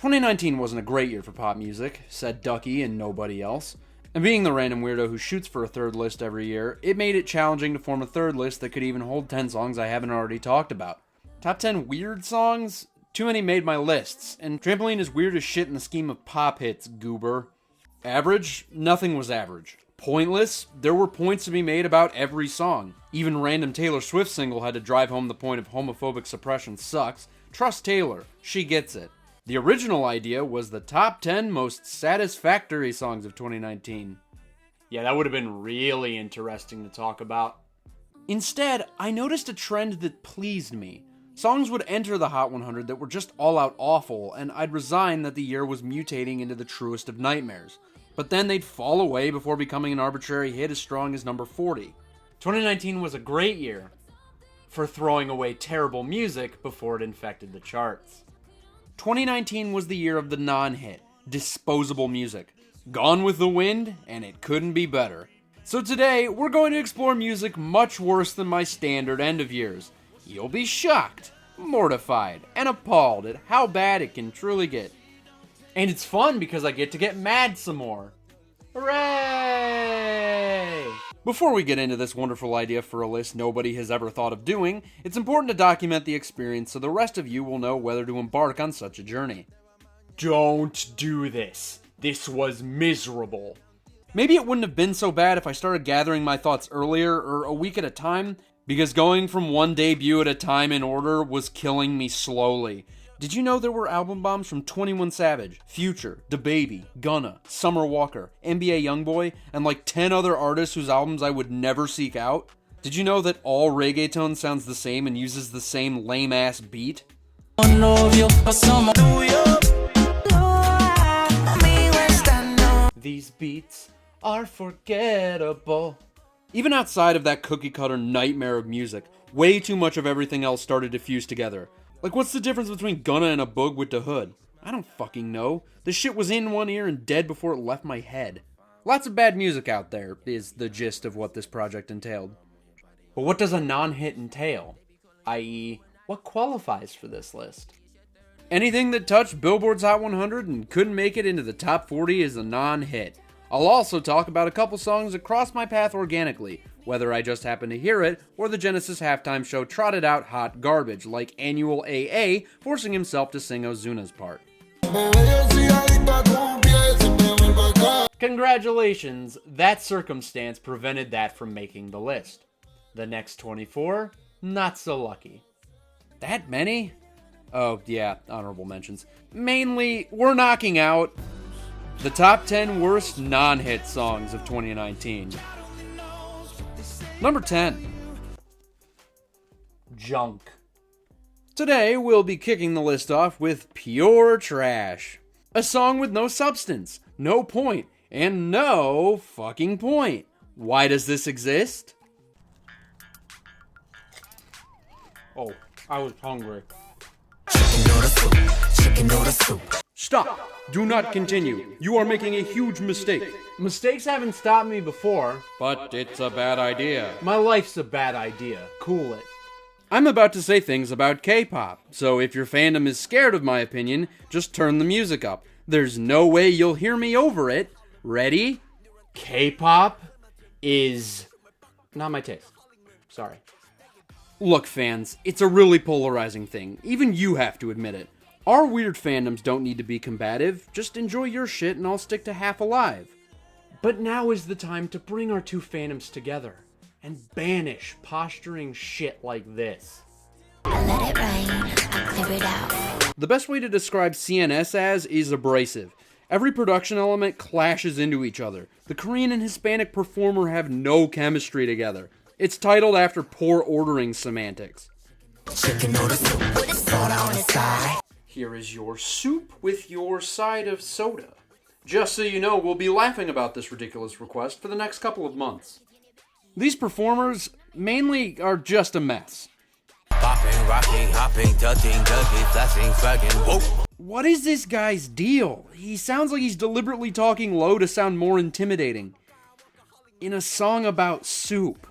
2019 wasn't a great year for pop music, said Ducky and nobody else. And being the random weirdo who shoots for a third list every year, it made it challenging to form a third list that could even hold 10 songs I haven't already talked about. Top 10 weird songs? Too many made my lists, and Trampoline is weird as shit in the scheme of pop hits, goober. Average? Nothing was average. Pointless? There were points to be made about every song. Even random Taylor Swift single had to drive home the point of homophobic suppression sucks. Trust Taylor. She gets it. The original idea was the top 10 most satisfactory songs of 2019. Yeah, that would have been really interesting to talk about. Instead, I noticed a trend that pleased me. Songs would enter the Hot 100 that were just all-out awful, and I'd resign that the year was mutating into the truest of nightmares. But then they'd fall away before becoming an arbitrary hit as strong as number 40. 2019 was a great year for throwing away terrible music before it infected the charts. 2019 was the year of the non-hit, disposable music. Gone with the Wind, and it couldn't be better. So today, we're going to explore music much worse than my standard end of years. You'll be shocked, mortified, and appalled at how bad it can truly get. And it's fun because I get to get mad some more. Hooray! Before we get into this wonderful idea for a list nobody has ever thought of doing, it's important to document the experience so the rest of you will know whether to embark on such a journey. Don't do this. This was miserable. Maybe it wouldn't have been so bad if I started gathering my thoughts earlier or a week at a time, because going from one debut at a time in order was killing me slowly. Did you know there were album bombs from 21 Savage, Future, DaBaby, Gunna, Summer Walker, NBA Youngboy, and like 10 other artists whose albums I would never seek out? Did you know that all reggaeton sounds the same and uses the same lame-ass beat? These beats are forgettable. Even outside of that cookie-cutter nightmare of music, way too much of everything else started to fuse together. Like, what's the difference between Gunna and a Boog with the Hood? I don't fucking know. The shit was in one ear and dead before it left my head. Lots of bad music out there is the gist of what this project entailed. But what does a non-hit entail? I.e., what qualifies for this list? Anything that touched Billboard's Hot 100 and couldn't make it into the top 40 is a non-hit. I'll also talk about a couple songs that crossed my path organically, whether I just happened to hear it, or the Genesis halftime show trotted out hot garbage, like Annual AA forcing himself to sing Ozuna's part. Congratulations, that circumstance prevented that from making the list. The next 24, not so lucky. That many? Oh yeah, honorable mentions. Mainly, we're knocking out the top 10 worst non-hit songs of 2019. Number 10. Junk. Today, we'll be kicking the list off with Pure Trash. A song with no substance, no point, and no fucking point. Why does this exist? Oh, I was hungry. Chicken noodle soup. Stop. Do not continue. You are making a huge mistake. Mistakes haven't stopped me before. But it's a bad idea. My life's a bad idea. Cool it. I'm about to say things about K-pop, so if your fandom is scared of my opinion, just turn the music up. There's no way you'll hear me over it. Ready? K-pop is not my taste. Sorry. Look, fans, it's a really polarizing thing. Even you have to admit it. Our weird fandoms don't need to be combative. Just enjoy your shit and I'll stick to Half Alive. But now is the time to bring our two fandoms together and banish posturing shit like this. I let it rain, I clear it out. The best way to describe CNS as is abrasive. Every production element clashes into each other. The Korean and Hispanic performer have no chemistry together. It's titled after poor ordering semantics. Chicken noodle soup with a soda on the side. Here is your soup with your side of soda. Just so you know, we'll be laughing about this ridiculous request for the next couple of months. These performers mainly are just a mess. Popping, rocking, hopping, ducking, flashing, swagging, whoa. What is this guy's deal? He sounds like he's deliberately talking low to sound more intimidating. In a song about soup.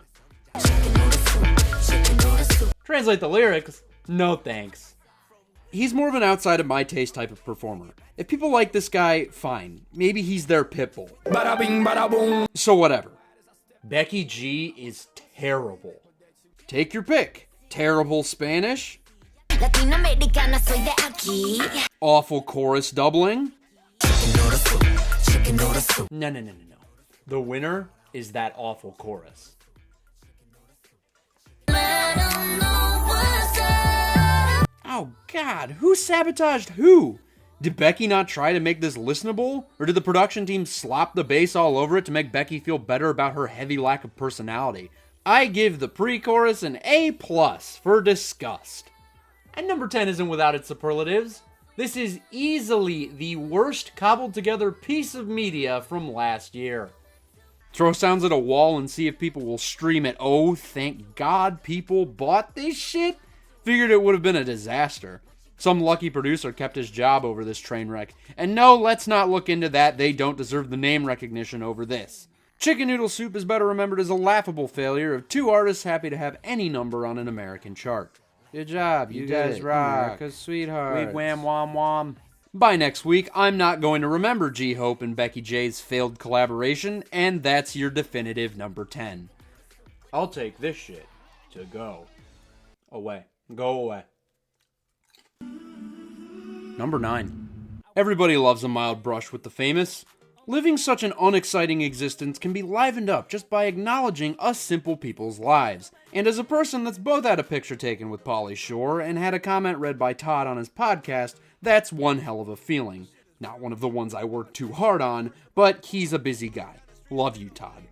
Chicken noodle soup, chicken noodle soup. Translate the lyrics, no thanks. He's more of an outside of my taste type of performer. If people like this guy, fine. Maybe he's their pitbull. Bada bing, bada boom. So whatever. Becky G is terrible. Take your pick. Terrible Spanish. Latinoamericana soy de aquí. Awful chorus doubling. Chicken noodle soup. Chicken noodle soup. No. The winner is that awful chorus. Oh God, who sabotaged who? Did Becky not try to make this listenable? Or did the production team slop the bass all over it to make Becky feel better about her heavy lack of personality? I give the pre-chorus an A+ for disgust. And number 10 isn't without its superlatives. This is easily the worst cobbled together piece of media from last year. Throw sounds at a wall and see if people will stream it. Oh, thank God people bought this shit? Figured it would have been a disaster. Some lucky producer kept his job over this train wreck. And no, let's not look into that. They don't deserve the name recognition over this. Chicken Noodle Soup is better remembered as a laughable failure of two artists happy to have any number on an American chart. Good job, you guys rock. America's sweetheart. Sweet wham wham wham. By next week, I'm not going to remember G-Hope and Becky J's failed collaboration, and that's your definitive number 10. I'll take this shit to go away. Go away. Number 9. Everybody loves a mild brush with the famous. Living such an unexciting existence can be livened up just by acknowledging us simple people's lives. And as a person that's both had a picture taken with Pauly Shore and had a comment read by Todd on his podcast, that's one hell of a feeling. Not one of the ones I worked too hard on, but he's a busy guy. Love you, Todd.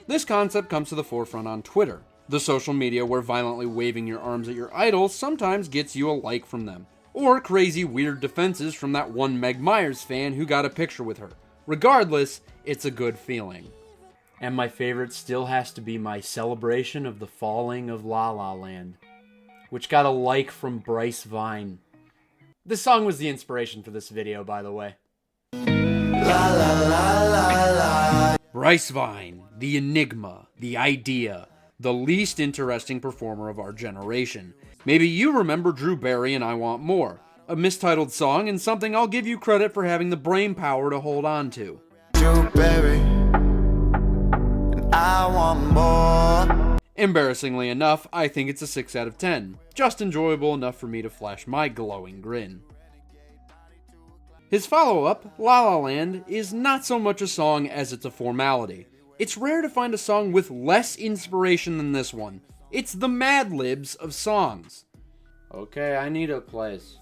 This concept comes to the forefront on Twitter, the social media where violently waving your arms at your idol sometimes gets you a like from them. Or crazy weird defenses from that one Meg Myers fan who got a picture with her. Regardless, it's a good feeling. And my favorite still has to be my celebration of the falling of La La Land, which got a like from Bryce Vine. This song was the inspiration for this video, by the way. La la la la la. Bryce Vine, the enigma, the idea, the least interesting performer of our generation. Maybe you remember Drew Barry and I Want More, a mistitled song and something I'll give you credit for having the brain power to hold on to. Drew Barry, and I want more. Embarrassingly enough, I think it's a 6 out of 10. Just enjoyable enough for me to flash my glowing grin. His follow-up, La La Land, is not so much a song as it's a formality. It's rare to find a song with less inspiration than this one. It's the Mad Libs of songs. Okay, I need a place.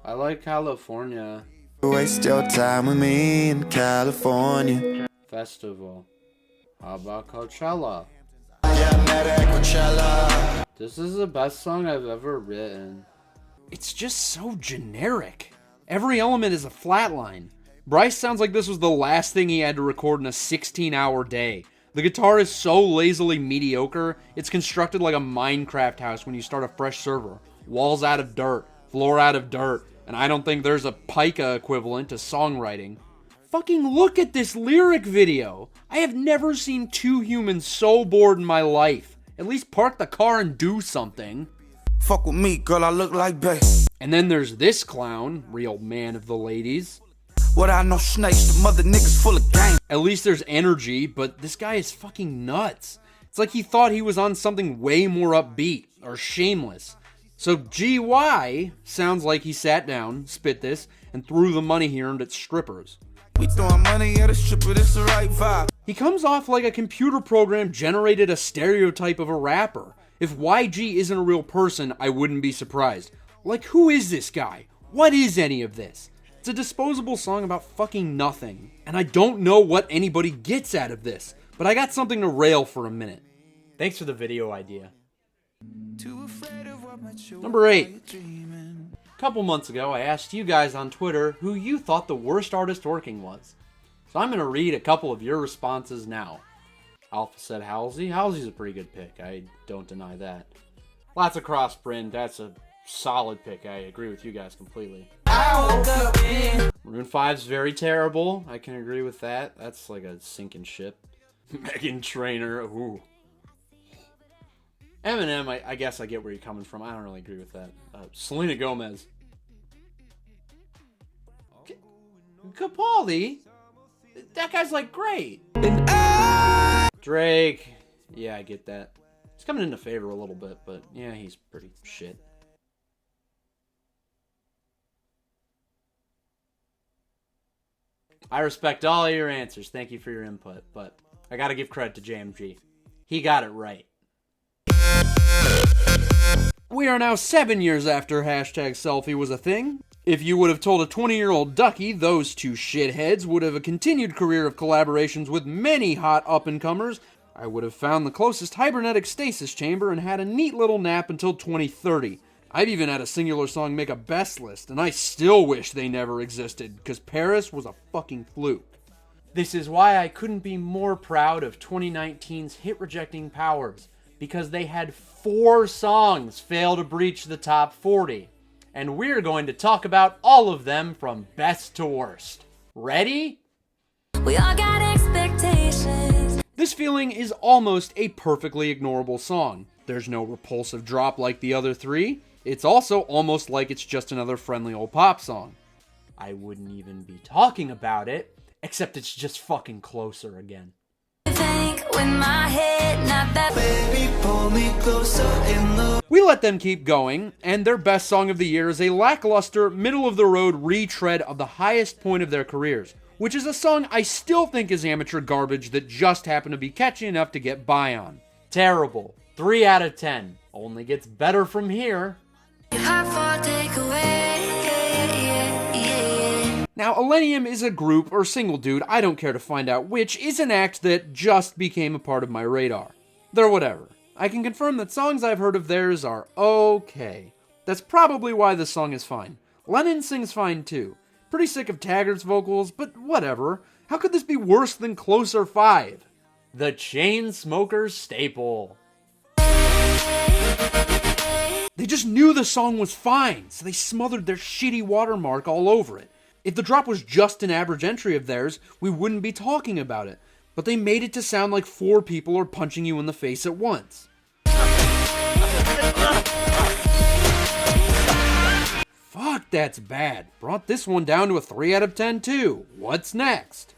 I like California. Waste your time with me in California. Festival. How about Coachella? This is the best song I've ever written. It's just so generic. Every element is a flatline. Bryce sounds like this was the last thing he had to record in a 16-hour day. The guitar is so lazily mediocre, it's constructed like a Minecraft house when you start a fresh server. Walls out of dirt, floor out of dirt, and I don't think there's a pica equivalent to songwriting. Fucking look at this lyric video! I have never seen two humans so bored in my life. At least park the car and do something. Fuck with me, girl, I look like bass. And then there's this clown, real man of the ladies. What I know snakes, the mother niggas full of game. At least there's energy, but this guy is fucking nuts. It's like he thought he was on something way more upbeat, or shameless. So GY sounds like he sat down, spit this, and threw the money he earned at strippers. We throwing money at a stripper, this the right vibe. He comes off like a computer program generated a stereotype of a rapper. If YG isn't a real person, I wouldn't be surprised. Like, who is this guy? What is any of this? It's a disposable song about fucking nothing, and I don't know what anybody gets out of this, but I got something to rail for a minute. Thanks for the video idea. Number 8. A couple months ago, I asked you guys on Twitter who you thought the worst artist working was. So I'm going to read a couple of your responses now. Alpha said Halsey. Halsey's a pretty good pick. I don't deny that. Lots of Crossprint. That's a solid pick. I agree with you guys completely. Maroon 5's very terrible. I can agree with that. That's like a sinking ship. Meghan Trainor. Ooh. Eminem, I guess I get where you're coming from. I don't really agree with that. Selena Gomez. Capaldi? That guy's like great. Drake. Yeah, I get that. He's coming into favor a little bit, but yeah, he's pretty shit. I respect all of your answers. Thank you for your input, but I gotta give credit to JMG. He got it right. We are now 7 years after hashtag selfie was a thing. If you would have told a 20-year-old Ducky those two shitheads would have a continued career of collaborations with many hot up-and-comers, I would have found the closest hybernetic stasis chamber and had a neat little nap until 2030. I've even had a singular song make a best list, and I still wish they never existed, because Paris was a fucking fluke. This is why I couldn't be more proud of 2019's hit-rejecting powers, because they had 4 songs fail to breach the top 40. And we're going to talk about all of them from best to worst. Ready? We all got expectations. This feeling is almost a perfectly ignorable song. There's no repulsive drop like the other 3. It's also almost like it's just another friendly old pop song. I wouldn't even be talking about it, except it's just fucking closer again. We let them keep going, and their best song of the year is a lackluster, middle-of-the-road retread of the highest point of their careers, which is a song I still think is amateur garbage that just happened to be catchy enough to get by on. Terrible. 3 out of 10. Only gets better from here. Now, Illenium is a group or single dude, I don't care to find out which, is an act that just became a part of my radar. They're whatever. I can confirm that songs I've heard of theirs are okay. That's probably why this song is fine. Lennon sings fine too. Pretty sick of Taggart's vocals, but whatever. How could this be worse than Closer 5? The Chainsmokers staple. They just knew the song was fine, so they smothered their shitty watermark all over it. If the drop was just an average entry of theirs, we wouldn't be talking about it. But they made it to sound like 4 people are punching you in the face at once. Fuck, that's bad. Brought this one down to a 3 out of 10 too. What's next?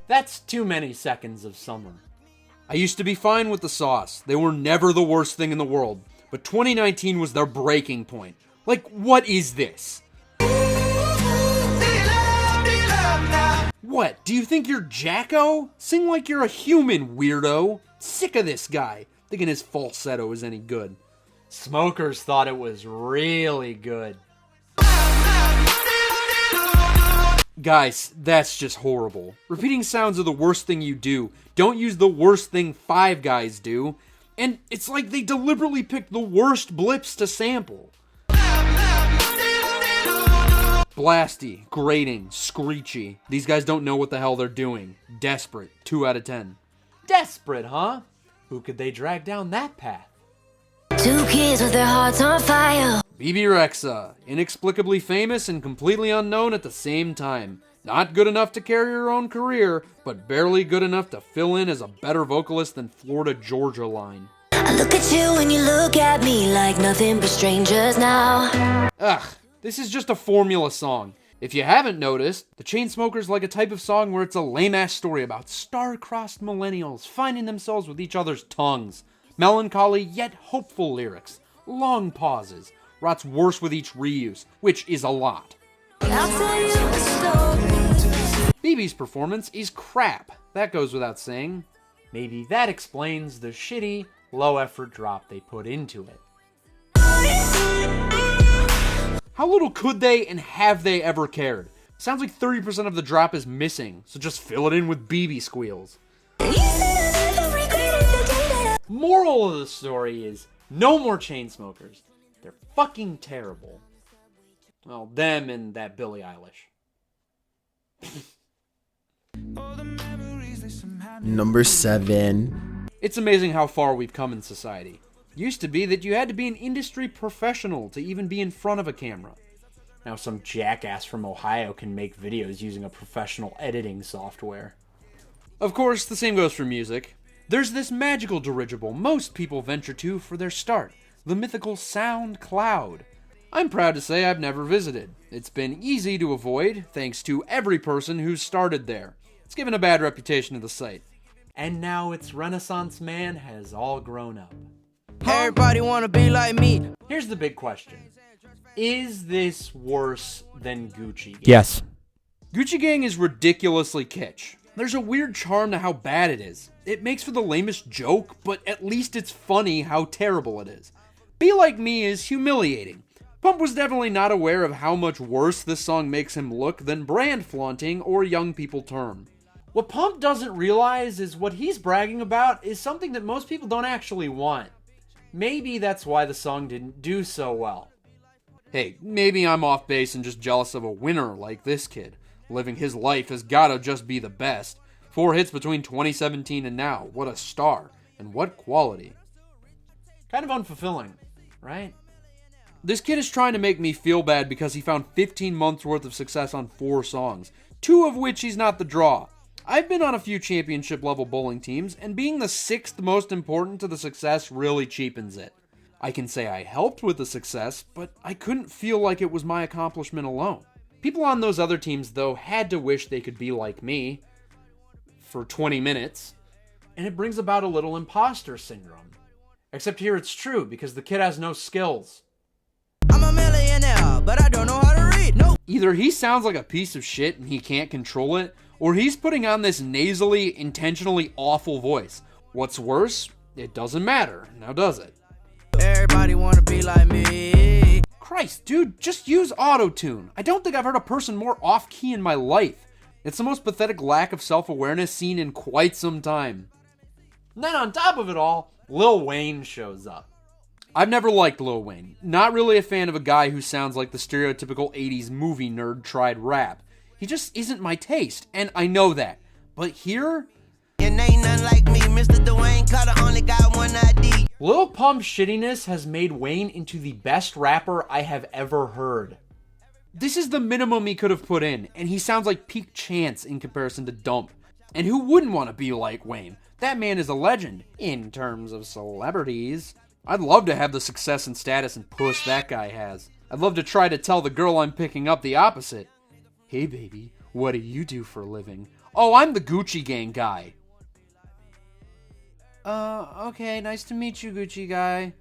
That's too many seconds of summer. I used to be fine with the Sauce. They were never the worst thing in the world. But 2019 was their breaking point. Like, what is this? What, do you think you're Jacko? Sing like you're a human, weirdo. Sick of this guy, thinking his falsetto is any good. Smokers thought it was really good. Guys, that's just horrible. Repeating sounds are the worst thing you do. Don't use the worst thing 5 guys do. And it's like they deliberately picked the worst blips to sample. Blasty, grating, screechy. These guys don't know what the hell they're doing. Desperate, 2 out of 10. Desperate, huh? Who could they drag down that path? 2 kids with their hearts on fire. BB Rexa, inexplicably famous and completely unknown at the same time. Not good enough to carry her own career, but barely good enough to fill in as a better vocalist than Florida Georgia Line. I look at you and you look at me like nothing but strangers now. Ugh, this is just a formula song. If you haven't noticed, the Chainsmokers like a type of song where it's a lame-ass story about star-crossed millennials finding themselves with each other's tongues. Melancholy yet hopeful lyrics. Long pauses. Rots worse with each reuse, which is a lot. I'll tell you a story. BB's performance is crap. That goes without saying. Maybe that explains the shitty, low-effort drop they put into it. How little could they and have they ever cared? Sounds like 30% of the drop is missing, so just fill it in with BB squeals. Moral of the story is, no more Chainsmokers. They're fucking terrible. Well, them and that Billie Eilish. Number 7. It's amazing how far we've come in society. Used to be that you had to be an industry professional to even be in front of a camera. Now some jackass from Ohio can make videos using a professional editing software. Of course, the same goes for music. There's this magical dirigible most people venture to for their start, the mythical Soundcloud. I'm proud to say I've never visited. It's been easy to avoid, thanks to every person who's started there. It's given a bad reputation to the site. And now its Renaissance man has all grown up. Everybody wanna be like me. Here's the big question. Is this worse than Gucci Gang? Yes. Gucci Gang is ridiculously kitsch. There's a weird charm to how bad it is. It makes for the lamest joke, but at least it's funny how terrible it is. Be Like Me is humiliating. Pump was definitely not aware of how much worse this song makes him look than brand flaunting or young people term. What Pump doesn't realize is what he's bragging about is something that most people don't actually want. Maybe that's why the song didn't do so well. Hey, maybe I'm off base and just jealous of a winner like this kid. Living his life has gotta just be the best. 4 hits between 2017 and now. What a star. And what quality. Kind of unfulfilling, right? This kid is trying to make me feel bad because he found 15 months worth of success on 4 songs, 2 of which he's not the draw. I've been on a few championship level bowling teams, and being the 6th most important to the success really cheapens it. I can say I helped with the success, but I couldn't feel like it was my accomplishment alone. People on those other teams, though, had to wish they could be like me for 20 minutes, and it brings about a little imposter syndrome. Except here it's true, because the kid has no skills. I'm a millionaire, but I don't know how to read. No. Either he sounds like a piece of shit and he can't control it, or he's putting on this nasally, intentionally awful voice. What's worse? It doesn't matter, now does it? Everybody wanna be like me. Christ, dude, just use auto-tune. I don't think I've heard a person more off-key in my life. It's the most pathetic lack of self-awareness seen in quite some time. And then on top of it all, Lil Wayne shows up. I've never liked Lil Wayne. Not really a fan of a guy who sounds like the stereotypical 80s movie nerd tried rap. He just isn't my taste, and I know that. But here, And ain't none like me, Mr. Dwayne Carter only got one ID. Lil Pump's shittiness has made Wayne into the best rapper I have ever heard. This is the minimum he could have put in, and he sounds like peak Chance in comparison to Dump. And who wouldn't want to be like Wayne? That man is a legend, in terms of celebrities. I'd love to have the success and status and puss that guy has. I'd love to try to tell the girl I'm picking up the opposite. Hey baby, what do you do for a living? Oh, I'm the Gucci Gang guy. Okay, nice to meet you, Gucci guy.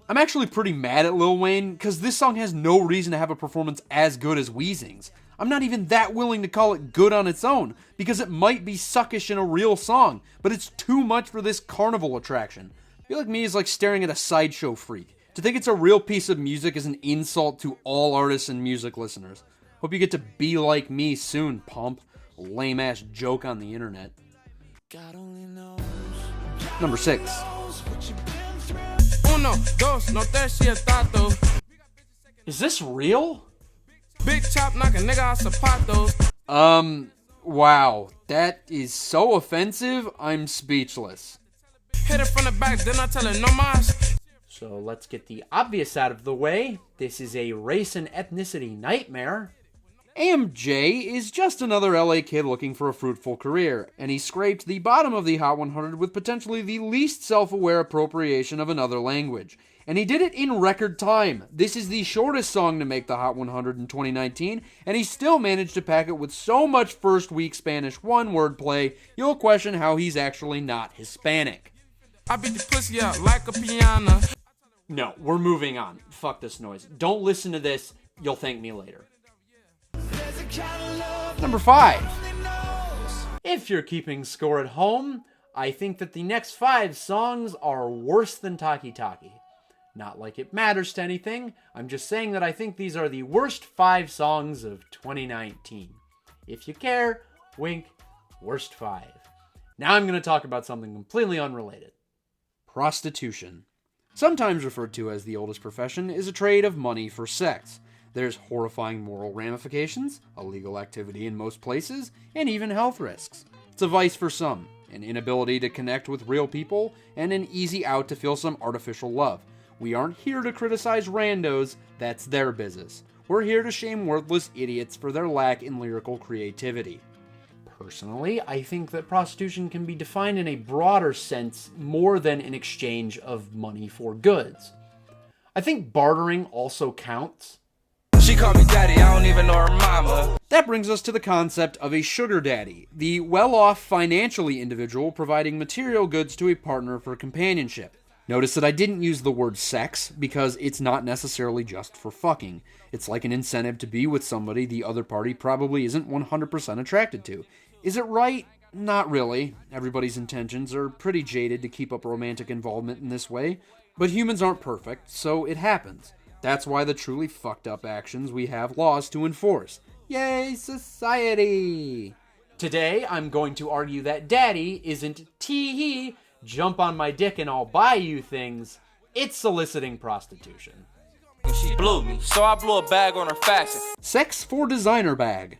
I'm actually pretty mad at Lil Wayne, because this song has no reason to have a performance as good as Weezing's. I'm not even that willing to call it good on its own, because it might be suckish in a real song, but it's too much for this carnival attraction. Feel Like Me is like staring at a sideshow freak. To think it's a real piece of music is an insult to all artists and music listeners. Hope you get to be like me soon, Pump. Lame-ass joke on the internet. Number 6. Uno, dos, no tres, y tato. Is this real? Big chop knock a nigga out zapatos. Wow. That is so offensive, I'm speechless. Hit it from the back, then I tell her no mas. So let's get the obvious out of the way. This is a race and ethnicity nightmare. AMJ is just another LA kid looking for a fruitful career, and he scraped the bottom of the Hot 100 with potentially the least self-aware appropriation of another language. And he did it in record time. This is the shortest song to make the Hot 100 in 2019, and he still managed to pack it with so much first-week Spanish one-word play, you'll question how he's actually not Hispanic. I beat the pussy out like a piano. No, we're moving on. Fuck this noise. Don't listen to this. You'll thank me later. Number 5. If you're keeping score at home, I think that the next 5 songs are worse than Taki Taki. Not like it matters to anything, I'm just saying that I think these are the worst 5 songs of 2019. If you care, wink, worst 5. Now I'm going to talk about something completely unrelated. Prostitution. Sometimes referred to as the oldest profession, is a trade of money for sex. There's horrifying moral ramifications, illegal activity in most places, and even health risks. It's a vice for some, an inability to connect with real people, and an easy out to feel some artificial love. We aren't here to criticize randos, that's their business. We're here to shame worthless idiots for their lack in lyrical creativity. Personally, I think that prostitution can be defined in a broader sense more than an exchange of money for goods. I think Bartering also counts. She call me daddy, I don't even know her mama. That brings us to the concept of a sugar daddy, the well-off financially individual providing material goods to a partner for companionship. Notice that I didn't use the word sex because it's not necessarily just for fucking. It's like an incentive to be with somebody the other party probably isn't 100% attracted to. Is it right? Not really. Everybody's intentions are pretty jaded to keep up romantic involvement in this way, but humans aren't perfect, so it happens. That's why the truly fucked up actions we have laws to enforce. Yay, society! Today, I'm going to argue that daddy isn't tee-hee, jump on my dick and I'll buy you things. It's soliciting prostitution. She blew me, so I blew a bag on her fashion. Sex for designer bag.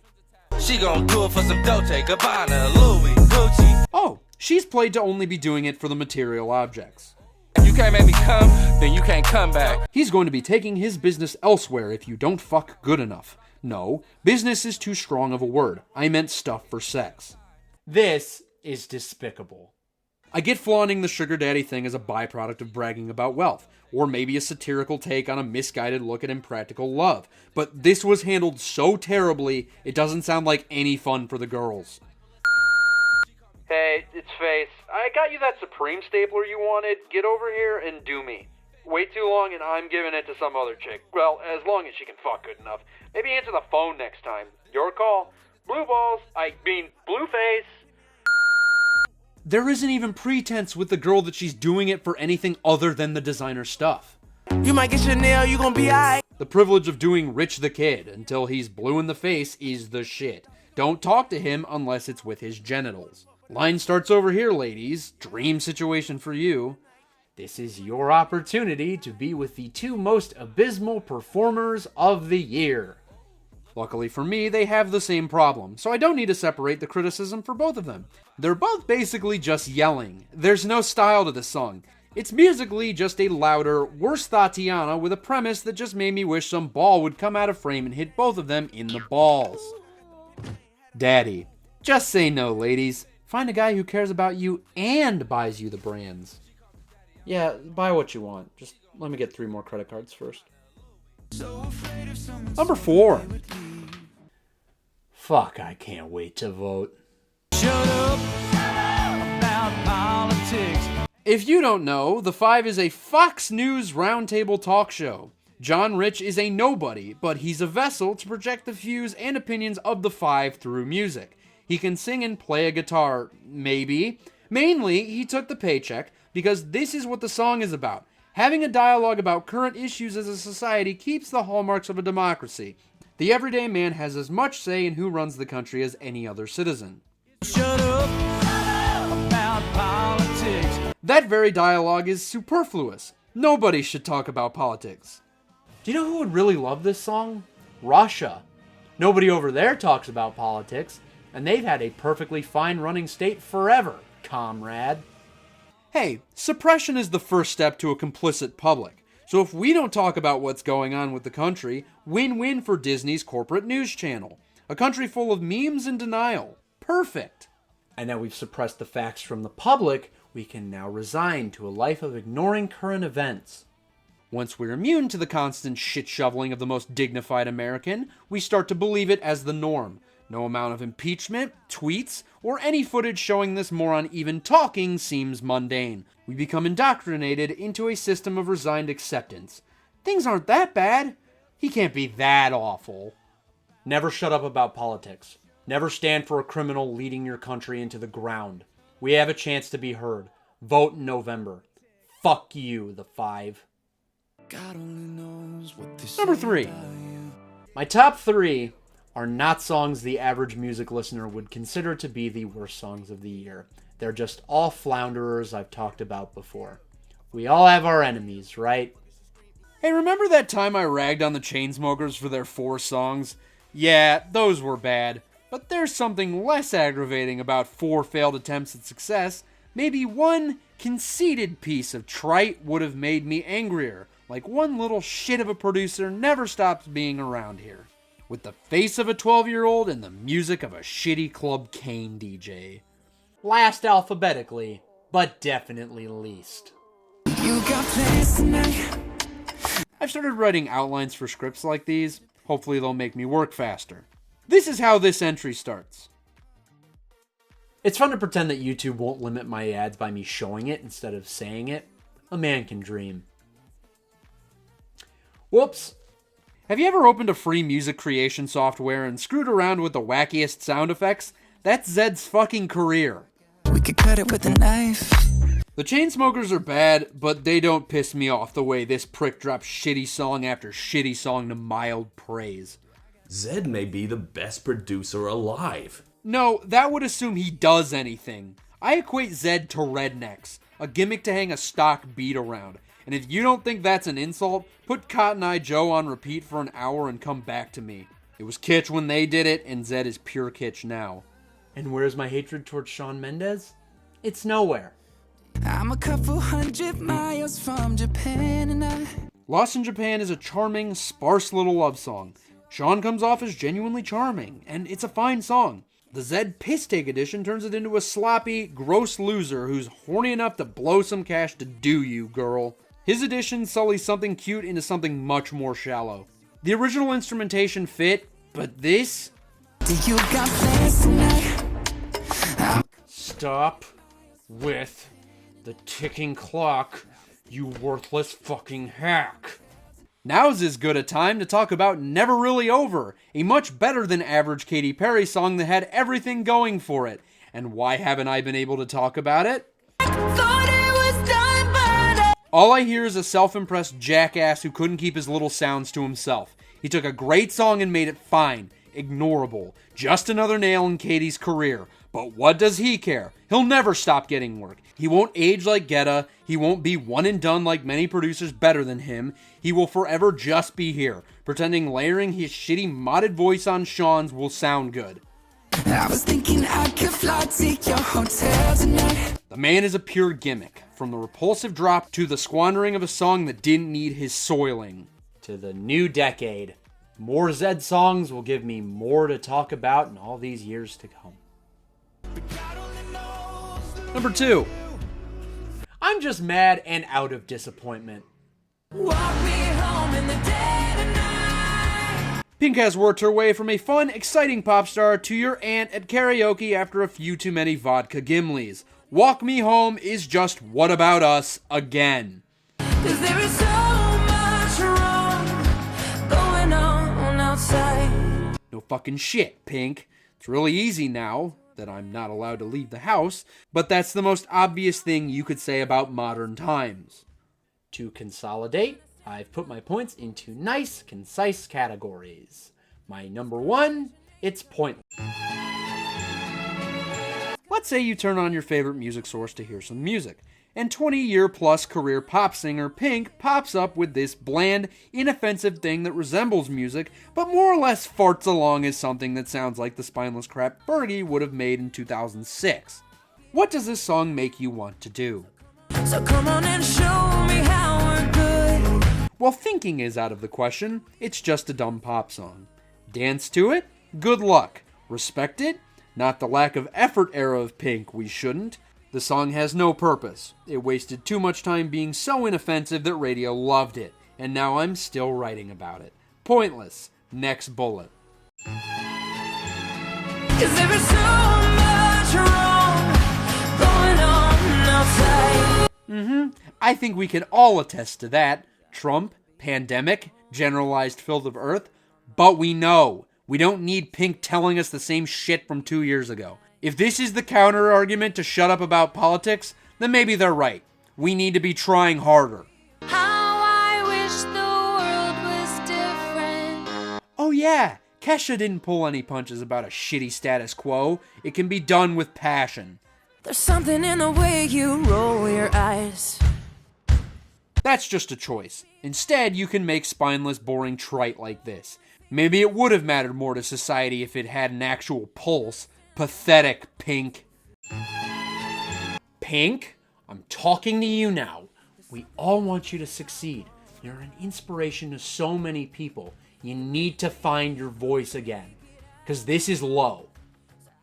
She gon' do it for some Dolce, Gabbana, Louis, Gucci. Oh, she's played to only be doing it for the material objects. If you can't make me come, then you can't come back. He's going to be taking his business elsewhere if you don't fuck good enough. No, business is too strong of a word. I meant stuff for sex. This is despicable. I get flaunting the sugar daddy thing as a byproduct of bragging about wealth, or maybe a satirical take on a misguided look at impractical love, but this was handled so terribly, it doesn't sound like any fun for the girls. Hey, it's Face. I got you that Supreme stapler you wanted. Get over here and do me. Wait too long and I'm giving it to some other chick. Well, as long as she can fuck good enough. Maybe answer the phone next time. Your call. Blue balls. Blue face. There isn't even pretense with the girl that she's doing it for anything other than the designer stuff. You might get Chanel, you gon' be alright. The privilege of doing Rich the Kid until he's blue in the face is the shit. Don't talk to him unless it's with his genitals. Line starts over here, ladies. Dream situation for you. This is your opportunity to be with the two most abysmal performers of the year. Luckily for me, they have the same problem, so I don't need to separate the criticism for both of them. They're both basically just yelling. There's no style to this song. It's musically just a louder, worse Tatiana with a premise that just made me wish some ball would come out of frame and hit both of them in the balls. Daddy. Just say no, ladies. Find a guy who cares about you and buys you the brands. Yeah, buy what you want. Just let me get 3 more credit cards first. Number 4. Fuck, I can't wait to vote. Shut up about politics. If you don't know, The 5 is a Fox News roundtable talk show. John Rich is a nobody, but he's a vessel to project the views and opinions of The 5 through music. He can sing and play a guitar, maybe. Mainly, he took the paycheck because this is what the song is about. Having a dialogue about current issues as a society keeps the hallmarks of a democracy. The everyday man has as much say in who runs the country as any other citizen. Shut up about politics. That very dialogue is superfluous. Nobody should talk about politics. Do you know who would really love this song? Russia. Nobody over there talks about politics, and they've had a perfectly fine running state forever, comrade. Hey, suppression is the first step to a complicit public. So if we don't talk about what's going on with the country, win-win for Disney's corporate news channel. A country full of memes and denial. Perfect. And now we've suppressed the facts from the public, we can now resign to a life of ignoring current events. Once we're immune to the constant shit-shoveling of the most dignified American, we start to believe it as the norm. No amount of impeachment, tweets, or any footage showing this moron even talking seems mundane. We become indoctrinated into a system of resigned acceptance. Things aren't that bad. He can't be that awful. Never shut up about politics. Never stand for a criminal leading your country into the ground. We have a chance to be heard. Vote in November. Fuck you, The 5. Number 3. My top 3 are not songs the average music listener would consider to be the worst songs of the year. They're just all flounderers I've talked about before. We all have our enemies, right? Hey, remember that time I ragged on the Chainsmokers for their 4 songs? Yeah, those were bad. But there's something less aggravating about 4 failed attempts at success. Maybe one conceited piece of trite would have made me angrier. Like one little shit of a producer never stops being around here. With the face of a 12-year-old and the music of a shitty Club Cane DJ. Last alphabetically, but definitely least. You got plans tonight. I've started writing outlines for scripts like these. Hopefully they'll make me work faster. This is how this entry starts. It's fun to pretend that YouTube won't limit my ads by me showing it instead of saying it. A man can dream. Whoops. Have you ever opened a free music creation software and screwed around with the wackiest sound effects? That's Zedd's fucking career. We could cut it with a knife. The Chainsmokers are bad, but they don't piss me off the way this prick drops shitty song after shitty song to mild praise. Zedd may be the best producer alive. No, that would assume he does anything. I equate Zedd to rednecks, a gimmick to hang a stock beat around. And if you don't think that's an insult, put Cotton Eye Joe on repeat for an hour and come back to me. It was kitsch when they did it, and Zedd is pure kitsch now. And where's my hatred towards Shawn Mendes? It's nowhere. I'm a couple 100 miles from Japan and I... Lost in Japan is a charming, sparse little love song. Shawn comes off as genuinely charming, and it's a fine song. The Zedd Piss Take edition turns it into a sloppy, gross loser who's horny enough to blow some cash to do you, girl. His edition sullies something cute into something much more shallow. The original instrumentation fit, but this... You got plans tonight? Stop with the ticking clock, you worthless fucking hack. Now's as good a time to talk about Never Really Over, a much better than average Katy Perry song that had everything going for it. And why haven't I been able to talk about it? All I hear is a self-impressed jackass who couldn't keep his little sounds to himself. He took a great song and made it fine, ignorable, just another nail in Katy's career. But what does he care? He'll never stop getting work. He won't age like Guetta. He won't be one and done like many producers better than him. He will forever just be here, pretending layering his shitty modded voice on Shawn's will sound good. I was thinking I could fly to your hotel tonight. The man is a pure gimmick, from the repulsive drop to the squandering of a song that didn't need his soiling. To the new decade, more Zedd songs will give me more to talk about in all these years to come. Number 2. I'm just mad and out of disappointment. Walk me home in the dead of night. Pink has worked her way from a fun, exciting pop star to your aunt at karaoke after a few too many vodka gimlis. Walk Me Home is just What About Us again. 'Cause there is so much wrong going on outside. No fucking shit, Pink. It's really easy now that I'm not allowed to leave the house, but that's the most obvious thing you could say about modern times. To consolidate, I've put my points into nice, concise categories. My number 1, it's pointless. Let's say you turn on your favorite music source to hear some music, and 20-year-plus career pop singer Pink pops up with this bland, inoffensive thing that resembles music, but more or less farts along as something that sounds like the spineless crap Fergie would have made in 2006. What does this song make you want to do? So come on and show me how we're good. Well, thinking is out of the question. It's just a dumb pop song. Dance to it? Good luck. Respect it? Not the lack of effort era of Pink, we shouldn't. The song has no purpose. It wasted too much time being so inoffensive that radio loved it, and now I'm still writing about it. Pointless. Next bullet. 'Cause there is so much wrong going on outside. I think we can all attest to that. Trump, pandemic, generalized filth of earth. But we know. We don't need Pink telling us the same shit from 2 years ago. If this is the counter argument to shut up about politics, then maybe they're right. We need to be trying harder. How I wish the world was different. Oh yeah, Kesha didn't pull any punches about a shitty status quo. It can be done with passion. There's something in the way you roll your eyes. That's just a choice. Instead, you can make spineless, boring trite like this. Maybe it would have mattered more to society if it had an actual pulse. Pathetic, Pink. Pink, I'm talking to you now. We all want you to succeed. You're an inspiration to so many people. You need to find your voice again. Because this is low.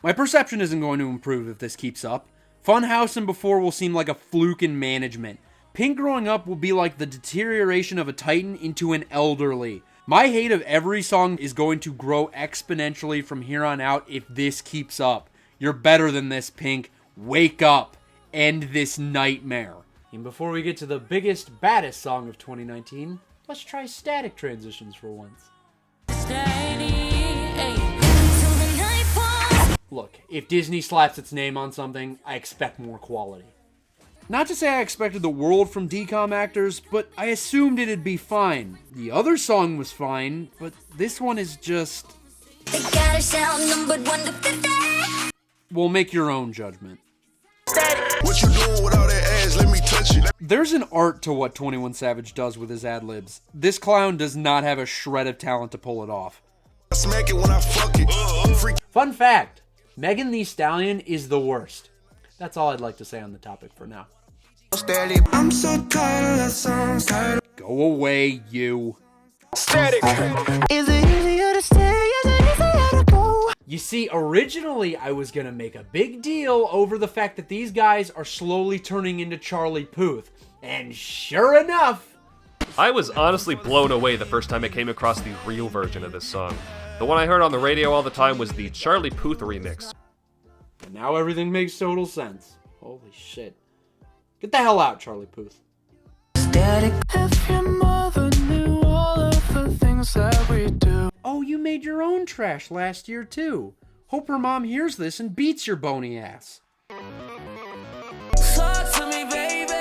My perception isn't going to improve if this keeps up. Funhouse and Before will seem like a fluke in management. Pink growing up will be like the deterioration of a titan into an elderly. My hate of every song is going to grow exponentially from here on out if this keeps up. You're better than this, Pink. Wake up. End this nightmare. And before we get to the biggest, baddest song of 2019, let's try static transitions for once. Look, if Disney slaps its name on something, I expect more quality. Not to say I expected the world from DCOM actors, but I assumed it'd be fine. The other song was fine, but this one is just... They got a sound numbered 1 to 50. Well, make your own judgment. What you doing with all that ass? Let me touch it. There's an art to what 21 Savage does with his ad-libs. This clown does not have a shred of talent to pull it off. I smack it when I fuck it. Freak. Fun fact, Megan Thee Stallion is the worst. That's all I'd like to say on the topic for now. I'm so tired of that song. Go away, you. Static. Is it easier to stay? Is it easier to go? You see, originally I was gonna make a big deal over the fact that these guys are slowly turning into Charlie Puth. And sure enough... I was honestly blown away the first time I came across the real version of this song. The one I heard on the radio all the time was the Charlie Puth remix. And now everything makes total sense. Holy shit. Get the hell out, Charlie Puth. If your mother knew all of the things that we do. Oh, you made your own trash last year, too. Hope her mom hears this and beats your bony ass. Talk to me, baby.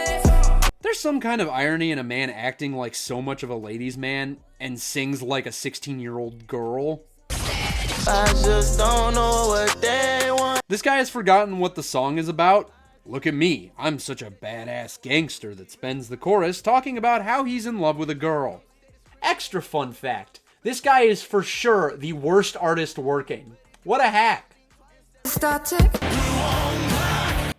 There's some kind of irony in a man acting like so much of a ladies' man and sings like a 16-year-old girl. I just don't know what they want. This guy has forgotten what the song is about. Look at me, I'm such a badass gangster that spends the chorus talking about how he's in love with a girl. Extra fun fact, this guy is for sure the worst artist working. What a hack.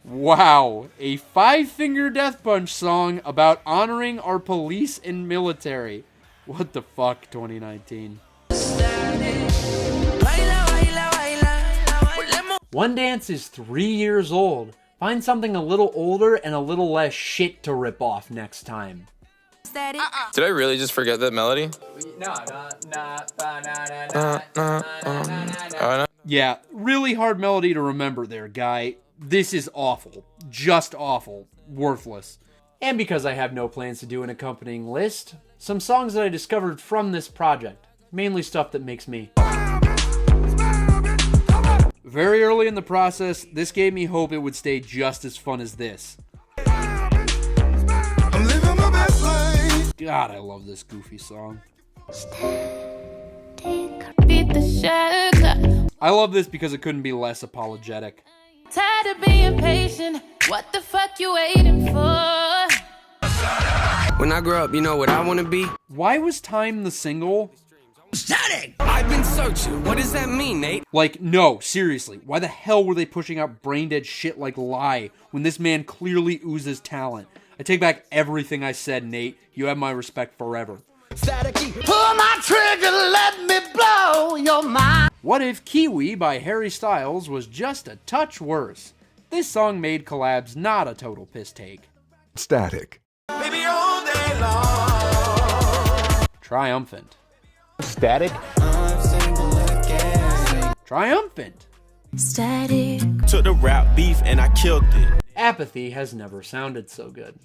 Wow, a 5-finger death punch song about honoring our police and military. What the fuck, 2019. One Dance is 3 years old. Find something a little older and a little less shit to rip off next time. Did I really just forget that melody? Yeah, really hard melody to remember there, guy. This is awful. Just awful. Worthless. And because I have no plans to do an accompanying list, some songs that I discovered from this project. Mainly stuff that makes me... Very early in the process, this gave me hope it would stay just as fun as this. I'm living my best life. God, I love this goofy song. I love this because it couldn't be less apologetic. Tired of being patient. What the fuck you waiting for? When I grow up, you know what I want to be? Why was Time the single? Static! I've been searching. What does that mean, Nate? Like, no, seriously. Why the hell were they pushing out brain-dead shit like Lie when this man clearly oozes talent? I take back everything I said, Nate. You have my respect forever. Staticky. Pull my trigger, let me blow your mind. What if Kiwi by Harry Styles was just a touch worse? This song made collabs not a total piss take. Static. Baby, all day long. Triumphant. Static. Triumphant. Static. Took the rap beef and I killed it. Apathy has never sounded so good.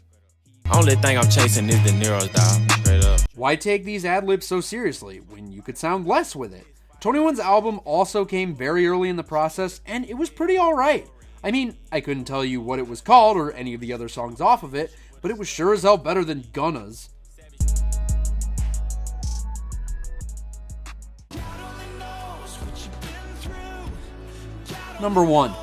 Only thing I'm chasing is the Neros, dog. Straight up. Why take these ad-libs so seriously when you could sound less with it? 21's album also came very early in the process, and it was pretty alright. I mean, I couldn't tell you what it was called or any of the other songs off of it, but it was sure as hell better than Gunna's. Number 1.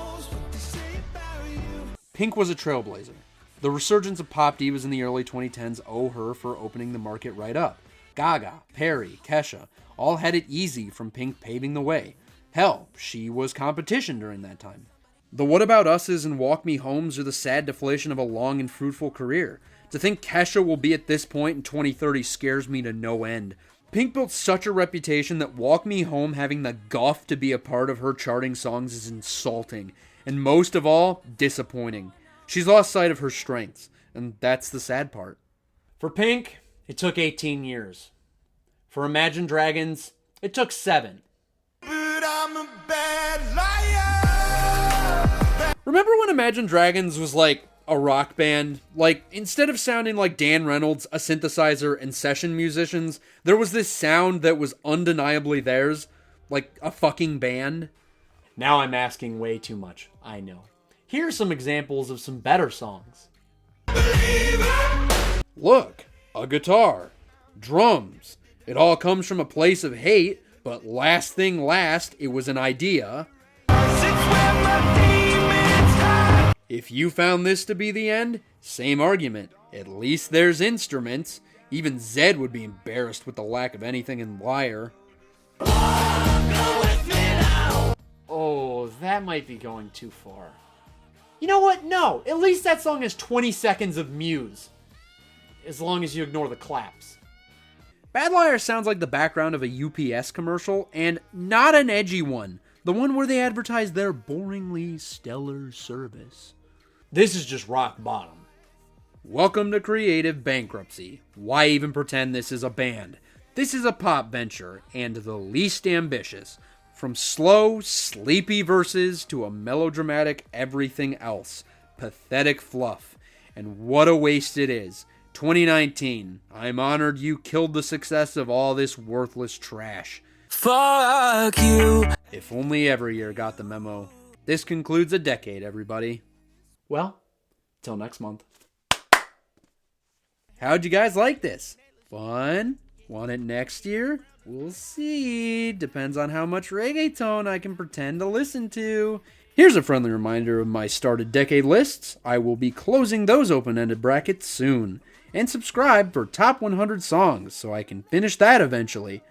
Pink was a trailblazer. The resurgence of pop divas in the early 2010s owe her for opening the market right up. Gaga, Perry, Kesha, all had it easy from Pink paving the way. Hell, she was competition during that time. The What About Us's and Walk Me Homes are the sad deflation of a long and fruitful career. To think Kesha will be at this point in 2030 scares me to no end. Pink built such a reputation that Walk Me Home having the guff to be a part of her charting songs is insulting, and most of all, disappointing. She's lost sight of her strengths. And that's the sad part. For Pink, it took 18 years. For Imagine Dragons, it took 7. But I'm a bad liar. Remember when Imagine Dragons was like a rock band? Like, instead of sounding like Dan Reynolds, a synthesizer, and session musicians, there was this sound that was undeniably theirs, like a fucking band. Now I'm asking way too much, I know. Here are some examples of some better songs. Look, a guitar, drums. It all comes from a place of hate, but last thing last, it was an idea. If you found this to be the end, same argument. At least there's instruments. Even Zedd would be embarrassed with the lack of anything in Liar. Oh, that might be going too far. You know what? No, at least that song has 20 seconds of Muse. As long as you ignore the claps. Bad Liar sounds like the background of a UPS commercial, and not an edgy one. The one where they advertise their boringly stellar service. This is just rock bottom. Welcome to creative bankruptcy. Why even pretend this is a band? This is a pop venture, and the least ambitious. From slow, sleepy verses to a melodramatic everything else. Pathetic fluff. And what a waste it is. 2019. I'm honored you killed the success of all this worthless trash. Fuck you. If only every year got the memo. This concludes a decade, everybody. Well, till next month. How'd you guys like this? Fun? Want it next year? We'll see. Depends on how much reggaeton I can pretend to listen to. Here's a friendly reminder of my started decade lists. I will be closing those open-ended brackets soon. And subscribe for top 100 songs so I can finish that eventually.